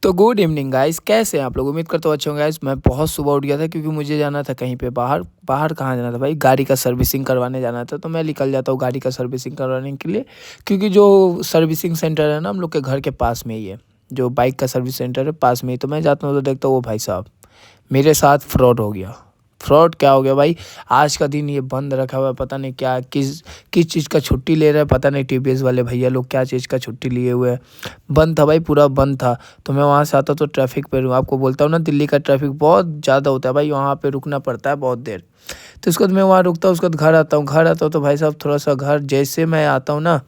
तो good evening guys, कैसे हैं आप लोग। उम्मीद करता हूँ अच्छे होंगे गाइस। मैं बहुत सुबह उठ गया था क्योंकि मुझे जाना था कहीं पे बाहर। बाहर कहाँ जाना था भाई, गाड़ी का सर्विसिंग करवाने जाना था। तो मैं निकल जाता हूँ गाड़ी का सर्विसिंग करवाने के लिए, क्योंकि जो सर्विसिंग सेंटर है ना हम लोग के घर के पास में ही है। जो बाइक का सर्विस सेंटर है पास में ही, तो मैं जाता हूँ तो देखता हूँ वो भाई साहब मेरे साथ फ्रॉड हो गया। फ्रॉड क्या हो गया भाई, आज का दिन ये बंद रखा हुआ है। पता नहीं क्या किस किस चीज़ का छुट्टी ले रहा है, पता नहीं टीवीएस वाले भैया लोग क्या चीज़ का छुट्टी लिए हुए हैं। बंद था भाई, पूरा बंद था। तो मैं वहाँ से आता तो ट्रैफिक पे आपको बोलता हूँ ना, दिल्ली का ट्रैफिक बहुत ज़्यादा होता है भाई, वहाँ पे रुकना पड़ता है बहुत देर। तो उसके बाद मैं वहाँ रुकता हूँ, उसके बाद घर आता हूँ तो भाई साहब थोड़ा सा घर जैसे मैं आता हूँ ना,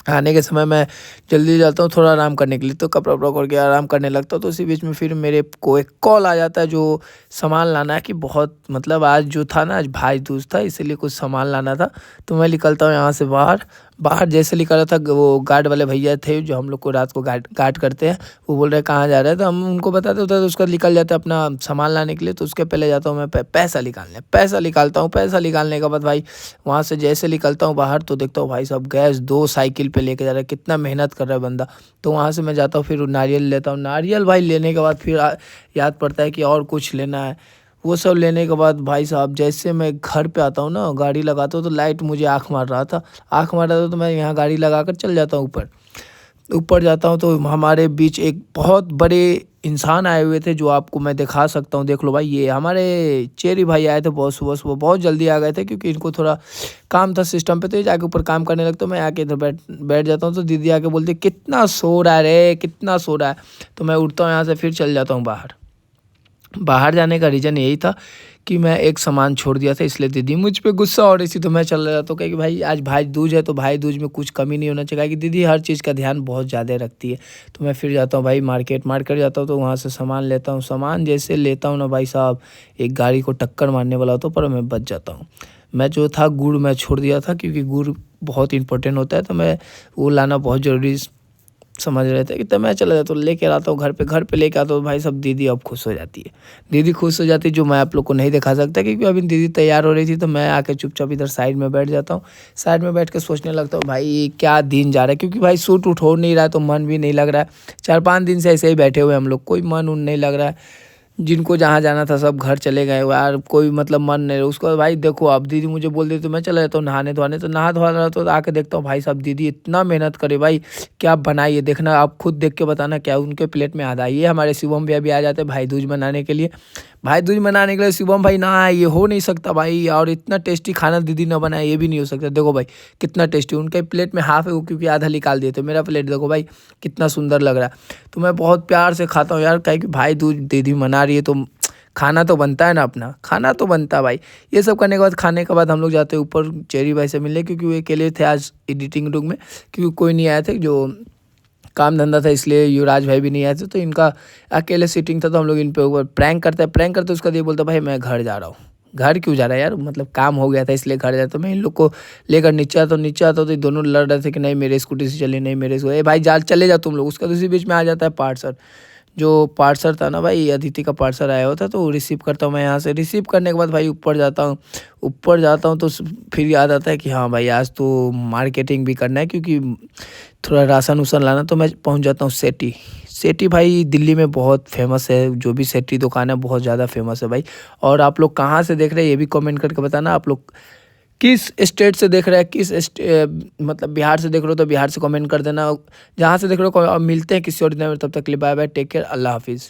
आने के समय मैं जल्दी जाता हूँ थोड़ा आराम करने के लिए। तो कपड़ा वपड़ा करके आराम करने लगता हूँ, तो उसी बीच में फिर मेरे को एक कॉल आ जाता है जो सामान लाना है। कि बहुत मतलब आज जो था ना, आज भाई दूज था, इसीलिए कुछ सामान लाना था। तो मैं निकलता हूँ यहाँ से बाहर। बाहर जैसे निकला था, वो गार्ड वाले भैया थे जो हम लोग को रात को गार्ड गार्ड करते हैं। वो बोल रहे हैं कहाँ जा रहे हैं, तो हम उनको बताते होता है। तो उसका निकल जाता है अपना सामान लाने के लिए। तो उसके पहले जाता हूँ मैं पैसा निकालने। पैसा निकालता हूँ, पैसा निकालने के बाद भाई वहाँ से जैसे निकलता हूँ बाहर, तो देखता हूँ भाई साहब गैस 2 साइकिल पे लेके जा रहा है। कितना मेहनत कर रहा है बंदा। तो वहाँ से मैं जाता हूँ, फिर नारियल लेता हूँ। नारियल भाई लेने के बाद फिर याद पड़ता है कि और कुछ लेना है। वो सब लेने के बाद भाई साहब जैसे मैं घर पे आता हूँ ना, गाड़ी लगाता हूँ तो लाइट मुझे आँख मार रहा था। आँख मार रहा था तो मैं यहाँ गाड़ी लगा कर चल जाता हूँ ऊपर। ऊपर जाता हूँ तो हमारे बीच एक बहुत बड़े इंसान आए हुए थे, जो आपको मैं दिखा सकता हूँ। देख लो भाई, ये हमारे चेरी भाई आए थे बहुत सुबह सुबह, बहुत जल्दी आ गए थे क्योंकि इनको थोड़ा काम था सिस्टम पे। तो ये जाके ऊपर काम करने लगता हूँ, मैं आके इधर बैठ बैठ जाता हूँ। तो दीदी आके बोलती कितना सो रहा है रे, कितना सो रहा है। तो मैं उठता हूँ यहाँ से, फिर चल जाता हूँ बाहर। बाहर जाने का रीज़न यही था कि मैं एक सामान छोड़ दिया था, इसलिए दीदी मुझ पे गुस्सा हो रही थी। तो मैं चल रहा था, तो कहे कि भाई आज भाई दूज है, तो भाई दूज में कुछ कमी नहीं होना चाहिए कि दीदी हर चीज़ का ध्यान बहुत ज़्यादा रखती है। तो मैं फिर जाता हूँ भाई मार्केट जाता हूँ, तो वहाँ से सामान लेता हूँ। सामान जैसे लेता हूँ ना भाई साहब, एक गाड़ी को टक्कर मारने वाला होता, पर मैं बच जाता हूँ। मैं जो था गुड़ मैं छोड़ दिया था, क्योंकि गुड़ बहुत इंपॉर्टेंट होता है। तो मैं वो लाना बहुत ज़रूरी समझ रहे थे कि, तो मैं चला जाता हूँ लेके आता हूँ घर पे लेके आता हूँ। भाई सब दीदी अब खुश हो जाती है। दीदी खुश हो जाती है, जो मैं आप लोग को नहीं दिखा सकता क्योंकि अभी दीदी तैयार हो रही थी। तो मैं आके चुपचाप इधर साइड में बैठ जाता हूँ। साइड में बैठ के सोचने लगता हूँ भाई क्या दिन जा रहा है, क्योंकि भाई सूट उठ हो नहीं रहा है, तो मन भी नहीं लग रहा है। 4-5 दिन से ऐसे ही बैठे हुए हम लोग, कोई मन उन नहीं लग रहा है। जिनको जहाँ जाना था सब घर चले गए यार, कोई मतलब मन नहीं रहा। उसको भाई देखो, अब दीदी मुझे बोल देती तो मैं चला जाता हूँ नहाने धोने। तो नहा धोआ रहा तो आके देखता हूँ भाई साहब दीदी इतना मेहनत करे भाई, क्या बनाई है देखना, आप खुद देख के बताना क्या उनके प्लेट में आधा। ये हमारे शिवम भैया भी आ जाते हैं भाई दूज मनाने के लिए। भाई दूज मनाने के लिए शिवम भाई ना आए ये हो नहीं सकता भाई, और इतना टेस्टी खाना दीदी ना बनाए ये भी नहीं हो सकता। देखो भाई कितना टेस्टी, उनके प्लेट में हाफ है वो, क्योंकि आधा निकाल दिए। तो मेरा प्लेट देखो भाई कितना सुंदर लग रहा है। तो मैं बहुत प्यार से खाता हूँ यार, क्या कि भाई दूज दीदी मना रही है तो खाना तो बनता है ना, अपना खाना तो बनता है भाई। ये सब करने के बाद, खाने के बाद हम लोग जाते हैं ऊपर चेरी भाई से मिलने, क्योंकि वो अकेले थे आज एडिटिंग रूम में, क्योंकि कोई नहीं आया था जो काम धंधा था, इसलिए युवराज भाई भी नहीं आए थे। तो इनका अकेले सीटिंग था, तो हम लोग इन पे ऊपर प्रैंक करते उसका ये बोलता भाई मैं घर जा रहा हूँ। घर क्यों जा रहा है यार, मतलब काम हो गया था इसलिए घर जाता। मैं इन लोग को लेकर नीचे आता तो ये दोनों लड़ रहे थे कि नहीं मेरे स्कूटी से चले, नहीं मेरे ए भाई जा चले जाओ तुम लोग। उसका तो इसी बीच में आ जाता है पार्सर। जो पार्सर था ना भाई, अदिति का पार्सर आया हुआ था, तो रिसीव करता हूँ मैं यहाँ से। रिसीव करने के बाद भाई ऊपर जाता हूँ तो फिर याद आता है कि हाँ भाई आज तो मार्केटिंग भी करना है, क्योंकि थोड़ा राशन उसन लाना। तो मैं पहुँच जाता हूँ सेठी। सेठी भाई दिल्ली में बहुत फेमस है, जो भी सेठी दुकान है बहुत ज़्यादा फेमस है भाई। और आप लोग कहाँ से देख रहे हैं ये भी कमेंट करके बताना। आप लोग किस स्टेट से देख रहे हैं, मतलब बिहार से देख रहे हो तो बिहार से कमेंट कर देना। जहाँ से देख रहे हो, मिलते हैं किसी और दिन में। तब तक के लिए बाय बाय, टेक केयर, अल्लाह हाफिज़।